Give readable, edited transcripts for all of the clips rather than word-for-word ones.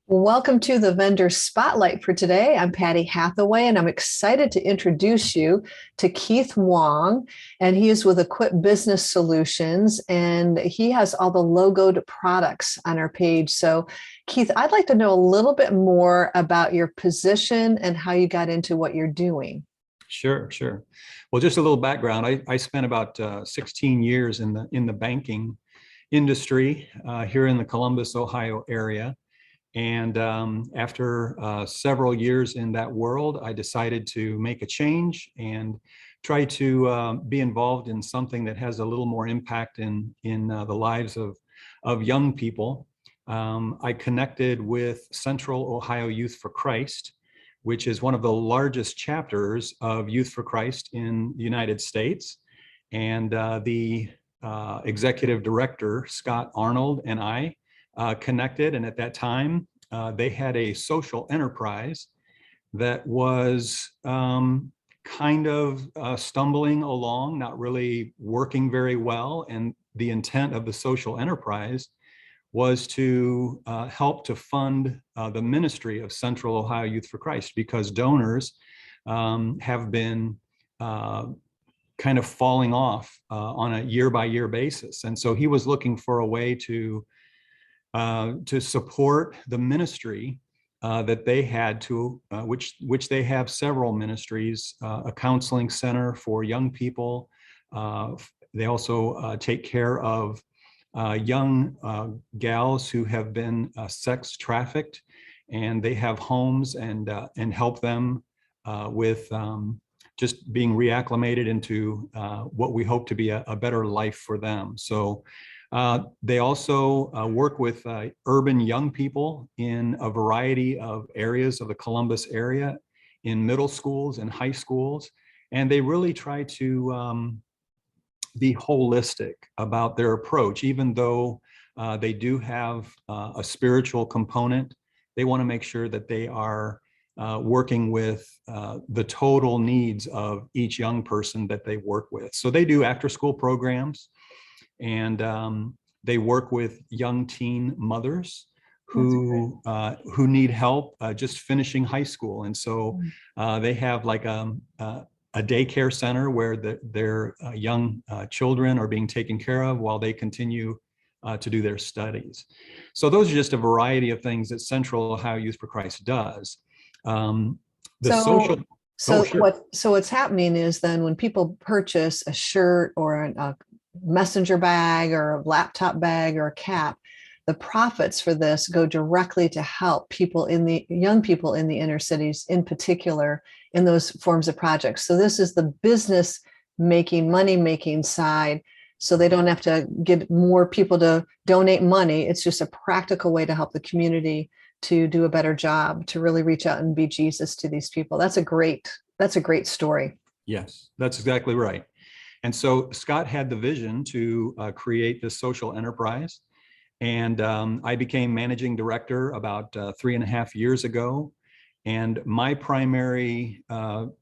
Welcome to the Vendor Spotlight for today. I'm Patty Hathaway, and I'm excited to introduce you to Keith Wong. And he is with Equip Business Solutions, and he has all the logoed products on our page. So, Keith, I'd like to know a little bit more about your position and how you got into what you're doing. Sure. Well, just a little background. I spent about 16 years in the banking industry here in the Columbus, Ohio area. And after several years in that world, I decided to make a change and try to be involved in something that has a little more impact in the lives of young people. I connected with Central Ohio Youth for Christ, which is one of the largest chapters of Youth for Christ in the United States. And the executive director, Scott Arnold, and I connected. And at that time, they had a social enterprise that was kind of stumbling along, not really working very well. And the intent of the social enterprise was to help to fund the ministry of Central Ohio Youth for Christ, because donors have been kind of falling off on a year-by-year basis. And so he was looking for a way to support the ministry that they had which they have several ministries, a counseling center for young people. They also take care of young gals who have been sex trafficked, and they have homes and help them with just being reacclimated into what we hope to be a better life for them. So they also work with urban young people in a variety of areas of the Columbus area, in middle schools and high schools. And they really try to be holistic about their approach. Even though they do have a spiritual component, they want to make sure that they are working with the total needs of each young person that they work with. So they do after-school programs, and they work with young teen mothers who need help just finishing high school. And so they have like a daycare center where their young children are being taken care of while they continue to do their studies. So those are just a variety of things that Central Ohio Youth for Christ does. So what's happening is then when people purchase a shirt or a messenger bag or a laptop bag or a cap, the profits for this go directly to help young people in the inner cities, in particular, in those forms of projects. So this is the business making, money making side. So they don't have to get more people to donate money. It's just a practical way to help the community to do a better job, to really reach out and be Jesus to these people. That's a great story. Yes, that's exactly right. And so Scott had the vision to create this social enterprise. And I became managing director about 3.5 years ago. And my primary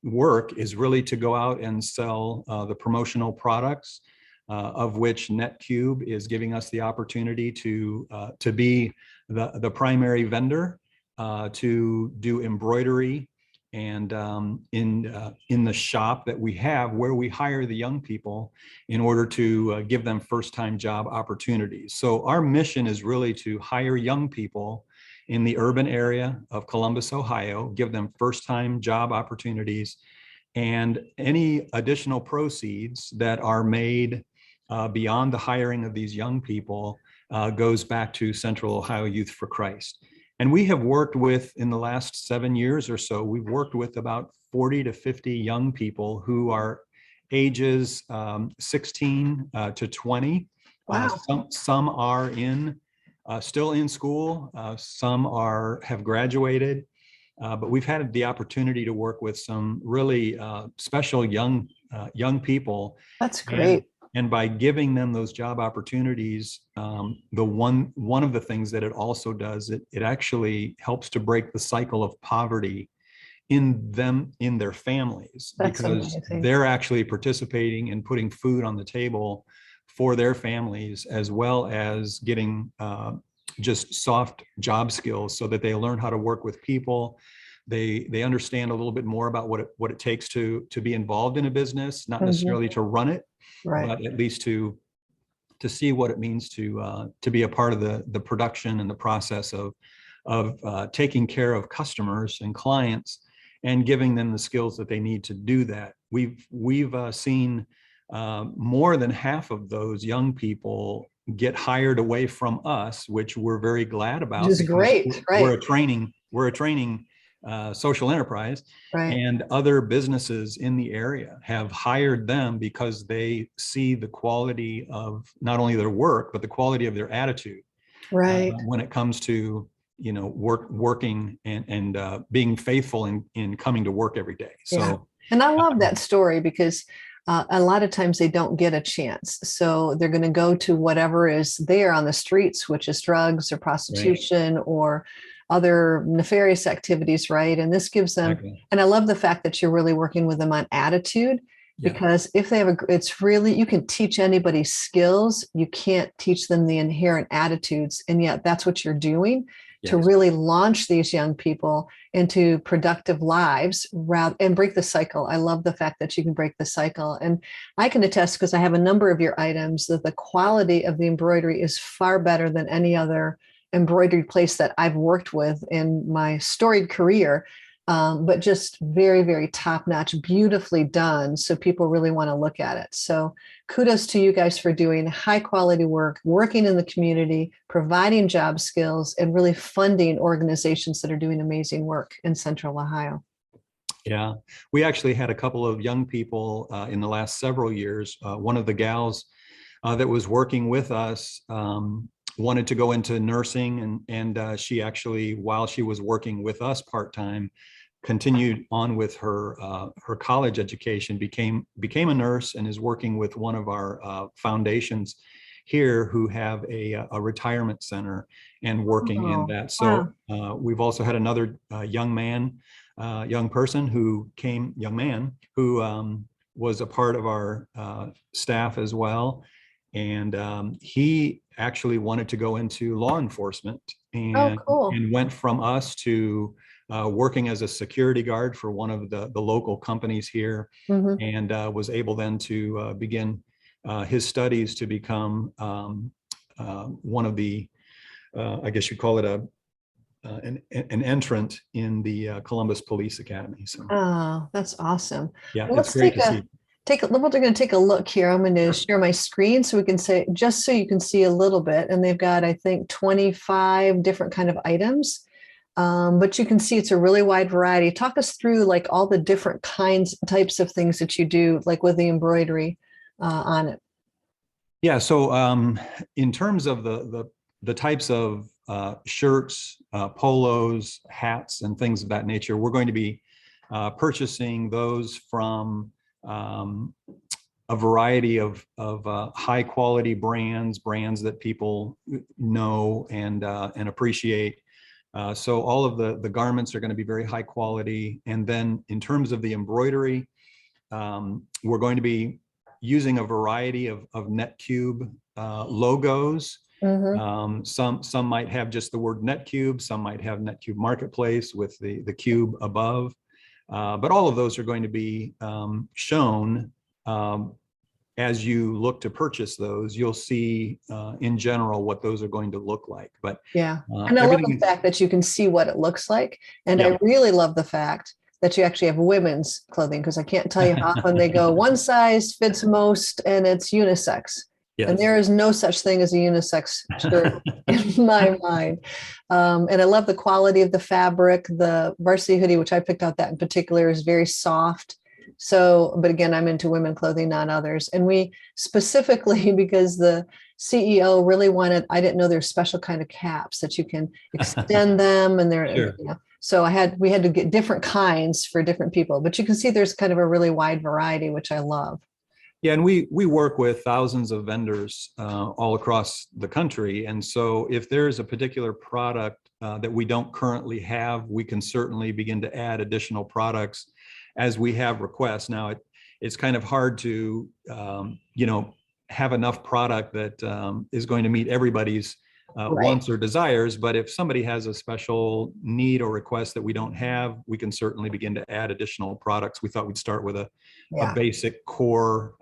work is really to go out and sell the promotional products, of which NetCube is giving us the opportunity to be the primary vendor, to do embroidery, and in the shop that we have, where we hire the young people in order to give them first-time job opportunities. So our mission is really to hire young people in the urban area of Columbus, Ohio, give them first-time job opportunities, and any additional proceeds that are made beyond the hiring of these young people goes back to Central Ohio Youth for Christ. And we have worked with, in the last 7 years or so, we've worked with about 40 to 50 young people who are ages 16 to 20. Wow. Some are still in school, some have graduated, but we've had the opportunity to work with some really special young people. That's great. And by giving them those job opportunities, one of the things that it also does, it actually helps to break the cycle of poverty in their families. That's because amazing. They're actually participating in putting food on the table for their families, as well as getting just soft job skills so that they learn how to work with people. They understand a little bit more about what it takes to be involved in a business, not necessarily to run it, Right. but at least to see what it means to be a part of the production and the process of taking care of customers and clients and giving them the skills that they need to do that. We've seen more than half of those young people get hired away from us, which we're very glad about, Which is because great, we're right? a training social enterprise, Right. and other businesses in the area have hired them because they see the quality of not only their work, but the quality of their attitude Right. when it comes to working and being faithful in coming to work every day. Yeah. So, And I love that story because a lot of times they don't get a chance. So they're going to go to whatever is there on the streets, which is drugs or prostitution or other nefarious activities, right? And this gives them, exactly. and I love the fact that you're really working with them on attitude, Yeah. because if they have it's really, you can teach anybody skills, you can't teach them the inherent attitudes. And yet that's what you're doing to Yes. really launch these young people into productive lives and break the cycle. I love the fact that you can break the cycle. And I can attest, because I have a number of your items, that the quality of the embroidery is far better than any other embroidery place that I've worked with in my storied career. But just very, very top notch, beautifully done. So people really want to look at it. So kudos to you guys for doing high quality work, working in the community, providing job skills, and really funding organizations that are doing amazing work in Central Ohio. Yeah, we actually had a couple of young people in the last several years. One of the gals that was working with us wanted to go into nursing, and she actually, while she was working with us part-time, continued on with her college education, became a nurse, and is working with one of our foundations here who have a retirement center and working in that. So we've also had another young person who was a part of our staff as well. And he actually wanted to go into law enforcement, Oh, and cool. went from us to working as a security guard for one of the local companies here, Mhm. and was able then to begin his studies to become one of the, I guess you'd call it an entrant in the Columbus Police Academy. So Oh, that's awesome. yeah, Well, it's let's great to see. we're going to take a look here. I'm going to share my screen so we can say, just so you can see a little bit. And they've got, I think, 25 different kind of items. But you can see it's a really wide variety. Talk us through like all the different types of things that you do, like with the embroidery on it. Yeah. So in terms of the types of shirts, polos, hats, and things of that nature, we're going to be purchasing those from a variety of high quality brands that people know and appreciate. So all of the garments are going to be very high quality. And then in terms of the embroidery, we're going to be using a variety of NetCube logos. Mm-hmm. Some might have just the word NetCube, some might have NetCube Marketplace with the cube above. But all of those are going to be shown as you look to purchase those. You'll see in general what those are going to look like. But Yeah. And I love the fact that you can see what it looks like. And yeah. I really love the fact that you actually have women's clothing, because I can't tell you how often they go, one size fits most and it's unisex. Yes. And there is no such thing as a unisex shirt in my mind. And I love the quality of the fabric. The varsity hoodie, which I picked out that in particular, is very soft. So, but again, I'm into women clothing, not others. And we specifically, because the CEO really wanted, I didn't know there's special kind of caps that you can extend them, and they're, sure. You know, so we had to get different kinds for different people, but you can see there's kind of a really wide variety, which I love. Yeah, and we work with thousands of vendors all across the country. And so if there's a particular product that we don't currently have, we can certainly begin to add additional products as we have requests. Now, it's kind of hard to, have enough product that is going to meet everybody's Right. wants or desires. But if somebody has a special need or request that we don't have, we can certainly begin to add additional products. We thought we'd start with a Yeah. basic core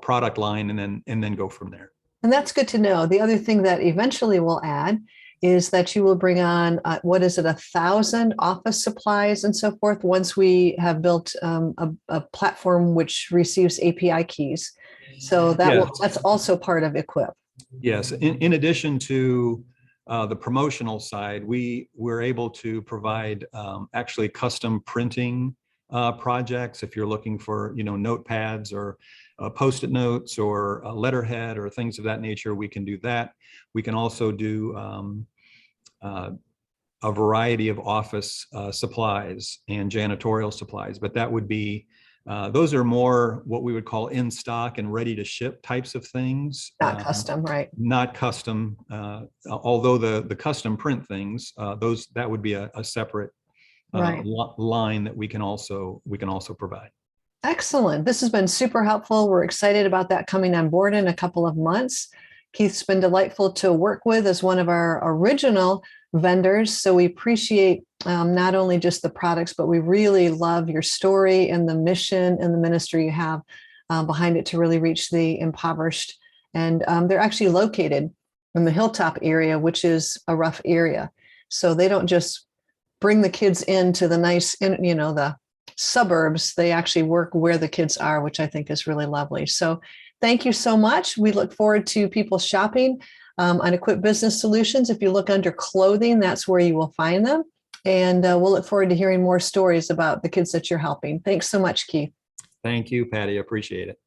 product line and then go from there. And that's good to know. The other thing that eventually we'll add is that you will bring on, what is it, 1,000 office supplies and so forth once we have built a platform which receives API keys. So Yes. that's also part of Equip. Yes. In addition to the promotional side, we're able to provide actually custom printing projects. If you're looking for, notepads or Post-it notes or a letterhead or things of that nature, we can do that. We can also do a variety of office supplies and janitorial supplies, but that would be those are more what we would call in stock and ready to ship types of things. Not custom, right? Not custom, although the custom print things, that would be a separate Right. line that we can also provide. Excellent. This has been super helpful. We're excited about that coming on board in a couple of months. Keith's been delightful to work with as one of our original vendors. So we appreciate not only just the products, but we really love your story and the mission and the ministry you have behind it to really reach the impoverished. And they're actually located in the Hilltop area, which is a rough area. So they don't just bring the kids into the nice, the suburbs. They actually work where the kids are, which I think is really lovely. So thank you so much. We look forward to people shopping on Equip Business Solutions. If you look under clothing, that's where you will find them. And we'll look forward to hearing more stories about the kids that you're helping. Thanks so much, Keith. Thank you, Patty. I appreciate it.